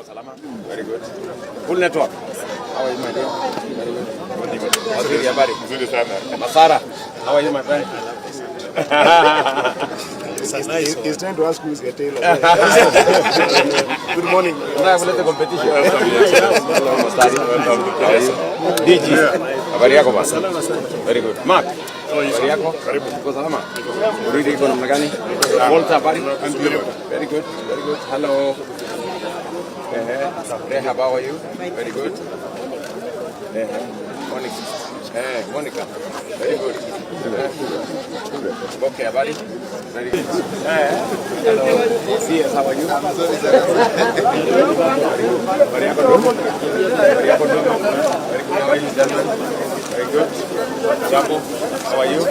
Salama. Very good. Full network. How are you, my dear? Very good. How's your body? Good, sir. Masara. How are you, my friend? He's trying to ask who's your tailor. Good morning. Let's competition. DG. Habari yako basi? Very good. Mark. Habari yako? Karibu. Uko salama? Uridi iko namna gani? Volta habari? Very good. Very good. Hello. How are you? Very good. Monica. Monica. Very good. Okay, buddy. Very good. Hello. Yes, how are you? Very good. How are you, gentlemen? Very good. Jambo, how are you?